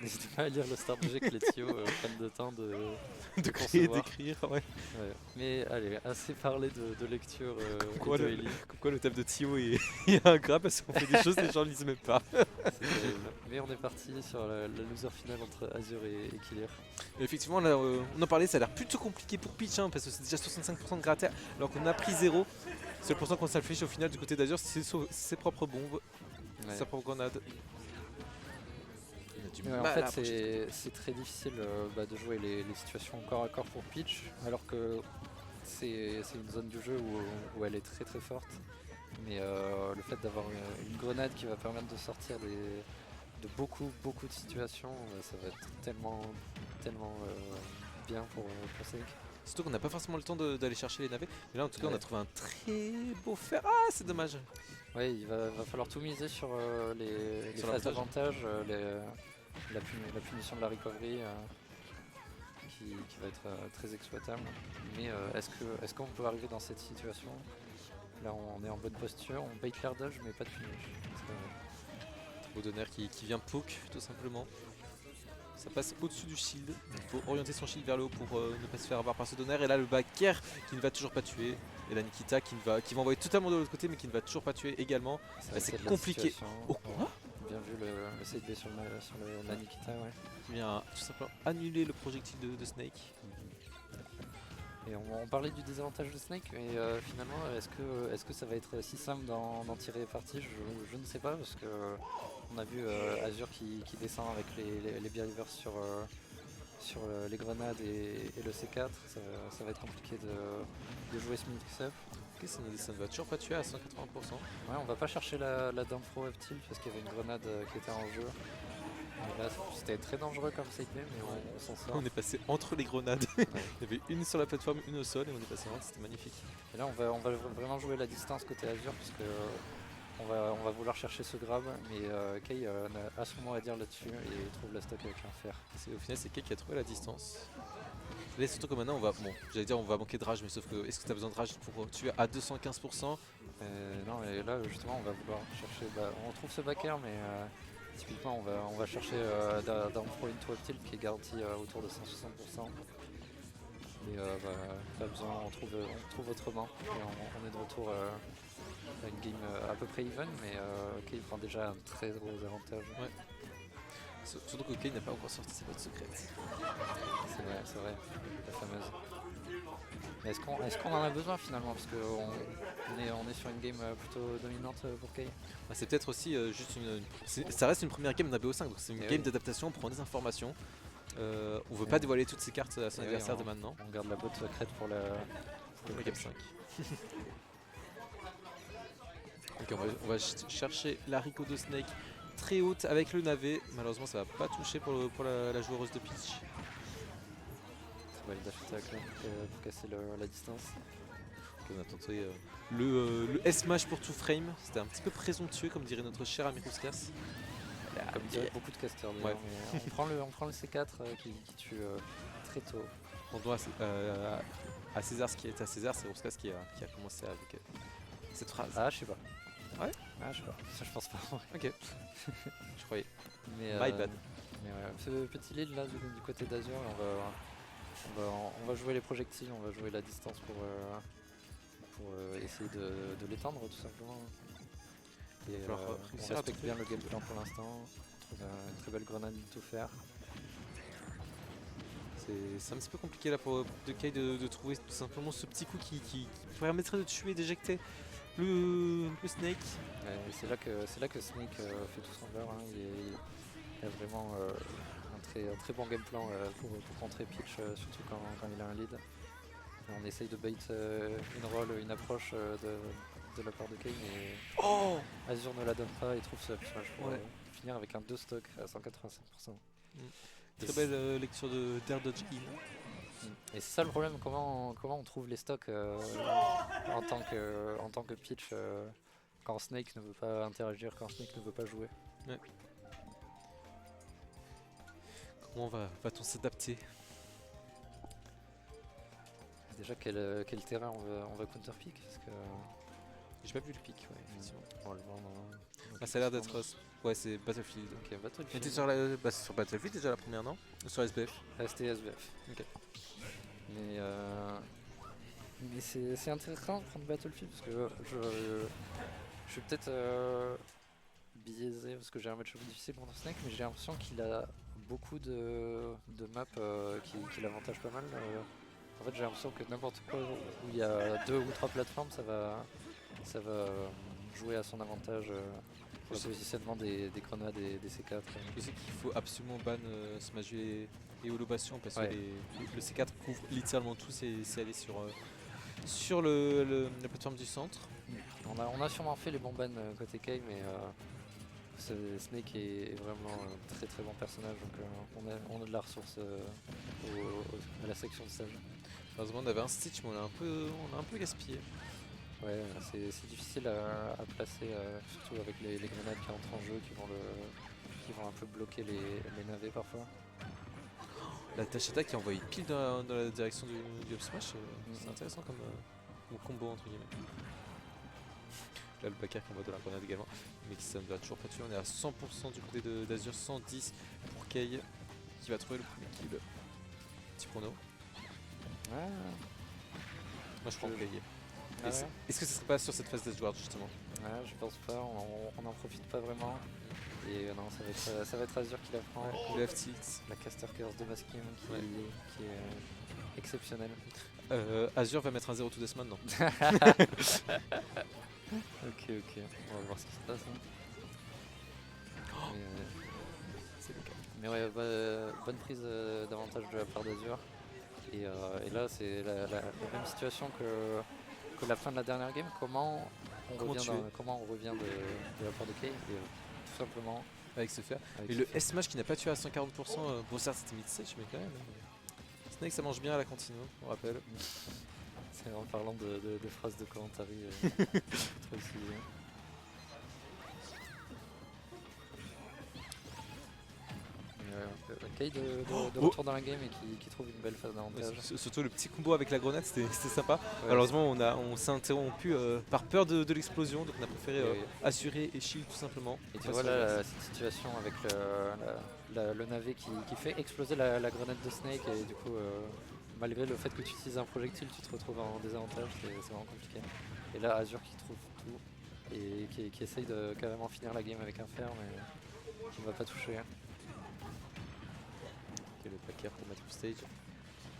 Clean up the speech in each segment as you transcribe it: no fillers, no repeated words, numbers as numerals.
N'hésitez pas à lire le start que les Tio prennent de temps De créer, concevoir. d'écrire, ouais. Ouais. Mais allez, assez parlé de lecture Quoi, et de Ellie. comme quoi le taf de Tio est ingrat parce qu'on fait des choses que les gens lisent même pas. C'est terrible. Mais on est parti sur la loser finale entre Azure et Killir. Mais effectivement, là, on en parlait, ça a l'air plutôt compliqué pour Peach, hein, parce que c'est déjà 65% de gratter, alors qu'on a pris 0. Seul pourcent qu'on s'affiche au final du côté d'Azure, c'est ses propres bombes, Ouais. sa propre grenade. Il a du Ouais, en mal à fait, approcher. c'est très difficile de jouer les situations corps à corps pour Peach, alors que c'est une zone du jeu où elle est très très forte. Mais le fait d'avoir une grenade qui va permettre de sortir de beaucoup de situations, ça va être tellement bien pour Snake. Surtout qu'on n'a pas forcément le temps d'aller chercher les navets. Mais là, en tout cas, on Ouais. a trouvé un très beau fer. Ah, c'est dommage. Ouais, il va falloir tout miser sur les Sur phases l'avantage. d'avantage, la punition de la recovery qui va être très exploitable. Mais est-ce qu'on peut arriver dans cette situation? Là, on est en bonne posture, on bait l'air dodge, mais pas de finish. Baudonner qui vient poke, tout simplement. Ça passe au-dessus du shield. Il faut orienter son shield vers le haut pour ne pas se faire avoir par ce Donner. Et là, le backer qui ne va toujours pas tuer. Et la Nikita qui va envoyer totalement de l'autre côté, mais qui ne va toujours pas tuer également. C'est compliqué. Oh, quoi? Bien vu le side B sur la Nikita, ouais. Qui vient tout simplement annuler le projectile de Snake. Et on parlait du désavantage de Snake, mais finalement, est-ce que ça va être si simple d'en tirer parti? Je ne sais pas, parce que on a vu Azure qui descend avec les Bearivers sur les grenades et le C4. Ça va être compliqué de jouer ce mix-up. Ok, ça ne va toujours pas tuer à 180%. Ouais, on va pas chercher la dump throw up tilt parce qu'il y avait une grenade qui était en jeu. Et là, c'était très dangereux comme side B, mais on s'en sort. On est passé entre les grenades. Ouais. Il y avait une sur la plateforme, une au sol, et on est passé entre. C'était magnifique. Et là, on va vraiment jouer la distance côté Azure parce que on va vouloir chercher ce grab, mais Kay a son mot à dire là-dessus et trouve la stock avec un fer. Au final, c'est Kay qui a trouvé la distance. Là, surtout que maintenant, j'allais dire on va manquer de rage, mais sauf que est-ce que tu as besoin de rage pour tuer à 215%? Non, et là, justement, on va vouloir chercher. On trouve ce backer, mais typiquement, on va chercher d'un pro into up tilt qui est garanti autour de 160%. Et pas besoin, on trouve autrement. Et on est de retour à une game à peu près even, mais Kay prend déjà un très gros avantage. Ouais. Surtout que Kay n'a pas encore sorti ses bottes secrètes. C'est vrai, la fameuse. Mais est-ce qu'on en a besoin finalement? Parce qu'on est sur une game plutôt dominante pour Kay. C'est peut-être aussi juste ça reste une première game d'ABO5, donc c'est une Et game oui. d'adaptation, on prend des informations. On veut pas dévoiler toutes ses cartes à son Et oui, adversaire de maintenant. On garde la botte secrète pour le game 5. Ok, on va chercher la Rico de Snake très haute avec le navet. Malheureusement, ça va pas toucher pour la joueuse de Peach. Très belle dash attack là, pour casser la distance. On a tenté le S-Mash pour 2-frame. C'était un petit peu présomptueux, comme dirait notre cher ami Rouskas. Comme diraient beaucoup de casters d'ailleurs. Ouais. Mais on prend le C4 qui tue très tôt. On doit à César ce qui est à César, c'est Rouskas qui a commencé avec cette phrase. Ah, je sais pas. Ouais. Ah, je sais pas. Ça, je pense pas. Ok. Je croyais. Mais, My bad. Mais ouais, ce petit lead là du côté d'Azure, on va jouer les projectiles, on va jouer la distance pour essayer de l'étendre tout simplement. Et on respecte bien le game plan pour l'instant. On trouve une très belle grenade de tout faire. C'est un petit peu compliqué là pour Kay de trouver tout simplement ce petit coup qui permettrait de tuer, d'éjecter le Snake. Ouais, c'est là que Snake fait tout son beurre. Hein. Il a vraiment un très bon game plan pour contrer Peach, surtout quand il a un lead. Et on essaye de bait une roll, une approche de la part de Kay, mais Azure ne la donne pas et trouve ce smash pour finir avec un 2 stock à 185%. Très belle lecture d'Air Dodge In. Et c'est ça le problème, comment on trouve les stocks en tant que Peach quand Snake ne veut pas interagir, quand Snake ne veut pas jouer. Ouais. Comment va-t-on s'adapter? Déjà quel terrain on va counterpick parce que J'ai pas vu le pic, ouais, effectivement. On va le vendre, Ah, ça a l'air d'être. Ouais, c'est Battlefield. Ok, Mais Battlefield. t'es sur Battlefield déjà la première, non? Ou sur SBF? C'était SBF. Ok. Mais c'est intéressant de prendre Battlefield parce que je suis peut-être biaisé parce que j'ai un match difficile contre Snake, mais j'ai l'impression qu'il a beaucoup de maps qui l'avantagent pas mal. En fait, j'ai l'impression que n'importe quoi où il y a 2 ou 3 plateformes, ça va jouer à son avantage pour le positionnement des grenades et des C4. Je sais qu'il faut absolument ban Smash et Holobation parce Ouais. que le C4 couvre littéralement tout, c'est aller sur la plateforme du centre. On a sûrement fait les bons bans côté Kay, mais Snake est vraiment un très très bon personnage, donc on a de la ressource à la section de stage. Heureusement on avait un Stitch mais on a un peu gaspillé. Ouais, c'est difficile à placer, surtout avec les grenades qui entrent en jeu, qui vont un peu bloquer les navets parfois. La Tachata qui est envoyée pile dans la direction du up smash, c'est intéressant comme combo entre guillemets. Là le Bakar qui envoie de la grenade également, mais qui ça ne va toujours pas tuer. On est à 100% du côté d'Azur, 110 pour Kay qui va trouver le premier kill. Petit prono. Ah, Moi je prends Kay. ah ouais. Est-ce que ce serait pas sur cette phase d'Edward justement? Ouais, je pense pas, on n'en profite pas vraiment. Et non, ça va être Azur qui la prend. Le left tilt. La caster curse de Maskim qui est exceptionnelle. Azur va mettre un 0 to Deathman, non? Ok, on va voir ce qui se passe. C'est le cas. Mais ouais, bonne prise d'avantage de la part d'Azur. Et là, c'est la même situation que la fin de la dernière game. Comment on revient de la part de Kay, et tout simplement Avec ce fer. avec Et ce le fait. S-Match qui n'a pas tué à 140%, bon certes c'était mid-stage mais quand même. Snake ça mange bien à la cantine, on rappelle. C'est en parlant de phrases de commentary trop utilisées. Kay de retour dans la game et qui trouve une belle phase d'avantage. Surtout le petit combo avec la grenade, c'était sympa. Ouais, Malheureusement on s'est interrompu par peur de l'explosion, donc on a préféré et assurer et shield tout simplement. Et tu vois là, cette situation avec le navet qui fait exploser la grenade de Snake, et du coup, malgré le fait que tu utilises un projectile, tu te retrouves en désavantage, c'est vraiment compliqué. Et là, Azur qui trouve tout et qui essaye de carrément finir la game avec un fer, mais qui ne va pas toucher. Et le Packer pour mettre au stage.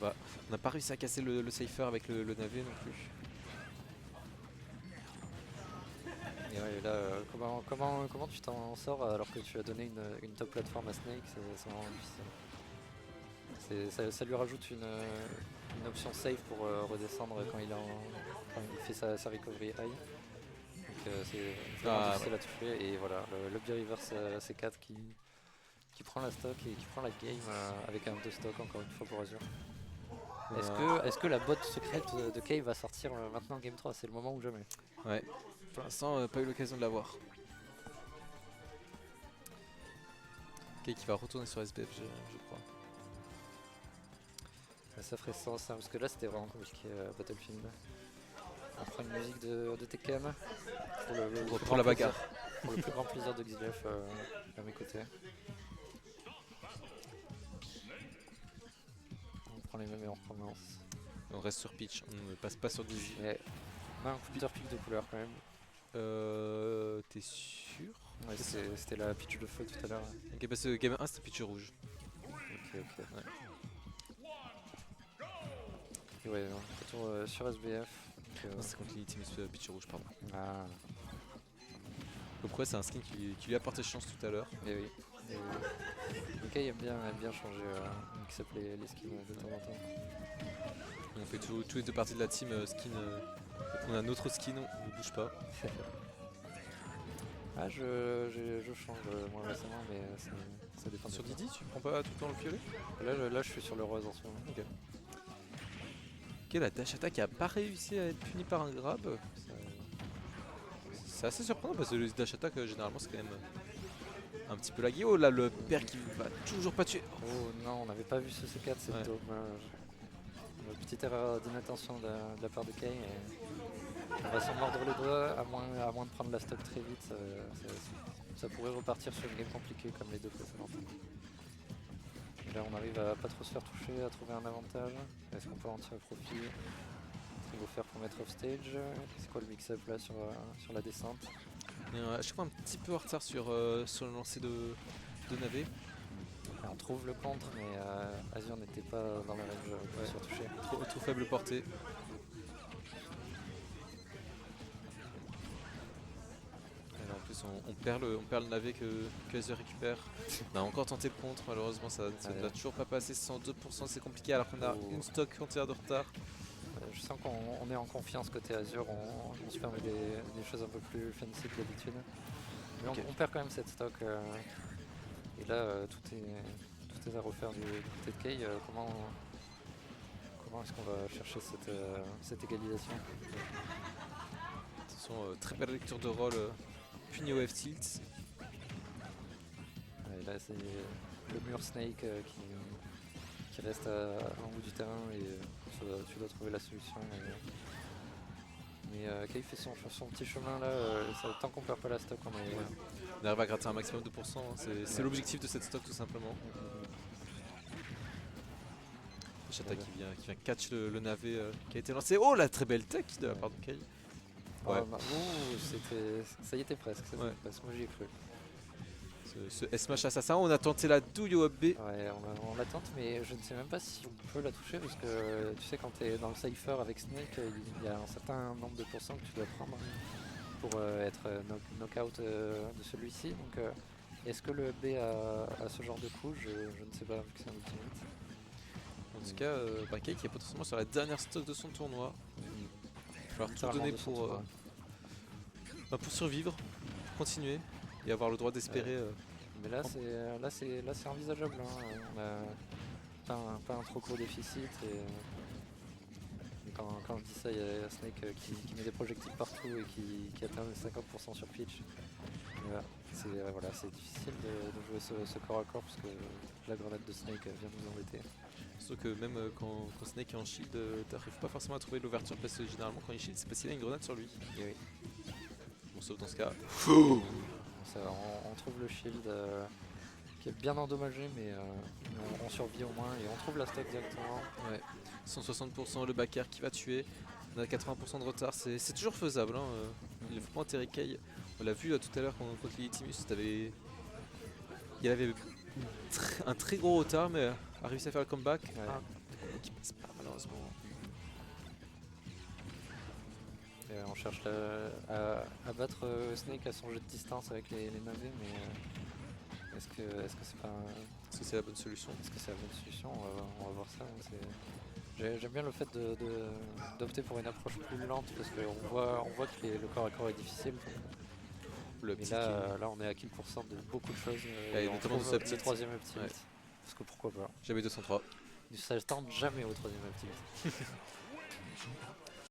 On n'a pas réussi à casser le Cypher avec le navet non plus. Et ouais, là, comment tu t'en sors alors que tu as donné une top plateforme à Snake? C'est vraiment difficile. Ça lui rajoute une option safe pour redescendre quand il fait sa recovery high. Donc c'est vraiment difficile à toucher. Et voilà, le B-Reverse C4 qui prend la stock et qui prend la game avec un 2 stock encore une fois pour Azur. Est-ce que la botte secrète de Kay va sortir maintenant Game 3? C'est le moment ou jamais. Ouais, pour l'instant pas eu l'occasion de l'avoir. Kay qui va retourner sur SBF je crois. Ça ferait sens hein, parce que là c'était vraiment compliqué Battlefield. On prend une musique de Tekken Pour la bagarre. Pour le plus grand plaisir de Xilef à mes côtés. On prend les mêmes et on recommence. On reste sur pitch, on ne passe pas sur du J. Mais on a un coup de pic de couleur quand même. T'es sûr? Ouais, c'était la pitch de feu tout à l'heure. Ok, parce que game 1 c'était pitch rouge. Ok. Ouais. Et ouais, retour sur SBF. Non, c'est contre l'Ultimate pitch rouge, pardon. Ah, Donc ouais, c'est un skin qui lui a porté chance tout à l'heure. et oui. Ok, il aime bien changer, il accepte les skins de temps en temps. On fait tous les deux parties de la team skin. On a notre skin, on ne bouge pas. Ah, je change moi récemment, mais ça dépend. Sur Didi, tu prends pas tout le temps le violet? Là, je suis sur le rose en ce moment. Ok. Ok, la dash attack qui a pas réussi à être punie par un grab. C'est assez surprenant parce que le dash attack généralement c'est quand même un petit peu lagué. Oh là, le père qui va toujours pas tuer. Oh non, on n'avait pas vu ce C4, c'est dommage. Une petite erreur d'inattention de la part de Kay. On va s'en mordre les doigts, à moins de prendre la stock très vite. Ça pourrait repartir sur une game compliquée comme les deux précédentes. Et là, on arrive à pas trop se faire toucher, à trouver un avantage. Est-ce qu'on peut en tirer profit? Qu'est-ce qu'il faut faire pour mettre off stage? C'est quoi le mix-up là sur la descente? Mais, à chaque fois un petit peu en retard sur le lancer de Navé. Et on trouve le contre, mais Azure n'était pas dans la range pour se faire toucher. Trop faible portée. Et là, en plus on perd le navet que Azure récupère. On a encore tenté le contre, malheureusement ça ne doit toujours pas passer. 102% c'est compliqué alors qu'on a une stock entière de retard. Je sens qu'on est en confiance côté Azure, on se permet des choses un peu plus fancy que d'habitude. Mais on perd quand même cette stock. Et là tout est à refaire du côté de Kay. Comment est-ce qu'on va chercher cette égalisation? Attention, très belle lecture de rôle. Puni au F-tilt. Et là c'est le mur Snake qui reste en bout du terrain et tu dois trouver la solution. Mais Kay fait son petit chemin là, tant qu'on perd pas la stock on arrive à gratter un maximum de pourcents, hein. C'est l'objectif de cette stock tout simplement. Chata qui vient catch le navet qui a été lancé. Oh la très belle tech de la part de Kay. Ouais. Ça y était presque, moi j'y ai cru. Ce S-Smash assassin, on a tenté la douille au up B. Ouais, on la tente, mais je ne sais même pas si on peut la toucher parce que tu sais, quand tu es dans le cypher avec Snake, il y a un certain nombre de pourcents que tu dois prendre pour être knockout de celui-ci. Donc, est-ce que le up B a ce genre de coup? Je ne sais pas, vu que c'est un ultimate. En tout cas, Kay qui est potentiellement sur la dernière stock de son tournoi. Il va falloir tout donner pour survivre, pour continuer et avoir le droit d'espérer. Mais là c'est envisageable. Hein. On a pas un trop gros déficit. Et quand je dis ça, il y a Snake qui met des projectiles partout et qui atteint les 50% sur pitch. C'est difficile de jouer ce corps à corps parce que la grenade de Snake vient nous embêter. Sauf que même quand Snake est en shield, t'arrives pas forcément à trouver l'ouverture parce que généralement quand il shield, c'est parce qu'il a une grenade sur lui. Et oui. Bon, sauf dans ce cas. On trouve le shield qui est bien endommagé, mais on survit au moins et on trouve la stock directement. Ouais. 160% le backer qui va tuer. On a 80% de retard, c'est toujours faisable. Hein. Il ne faut pas enterrer Kay. On l'a vu tout à l'heure contre Legitimus, il avait un très gros retard, mais a réussi à faire le comeback. Ouais. Qui passe pas malheureusement. Et on cherche à battre Snake à son jeu de distance avec les navets, mais est-ce que c'est pas Est-ce que c'est la bonne solution? Est-ce que c'est la bonne solution? On va voir ça. J'aime bien le fait d'opter pour une approche plus lente parce qu'on voit que le corps à corps est difficile. Mais là on est à kill % de beaucoup de choses. Et on trouve le troisième ultimate. Ouais. Parce que pourquoi pas. J'avais 203. Ça ne tente jamais au troisième ultimate.